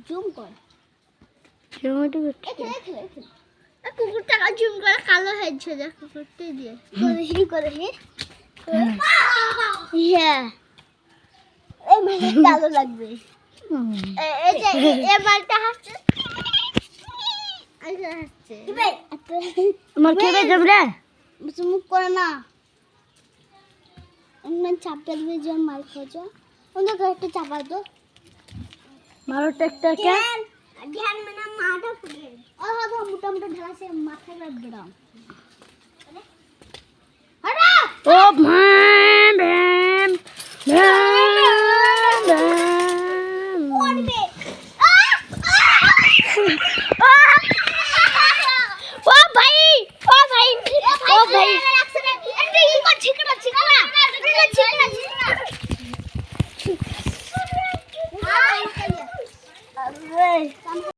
zoom কর tomato কুকুরটা zoom করে কালো হয়েছে দেখ কুকুরটা দিয়ে করে হ্যাঁ এই মানে কালো লাগবে এই যে এই মালটা হাসছে আচ্ছা হাসছে আমার কে যাবে রে মুখ করে না অন্য চাপটা দিয়ে যে মাল খাওয়া অন্য একটা চাপা দো মারো একটা কে ध्यान में ना माथा फुटे और हाँ तो मोटा मोटा ढला से माथा का बड़ा हटा ओ भैम भैम कौन बे ओ भाई अरे ये को छिकड़ा अरे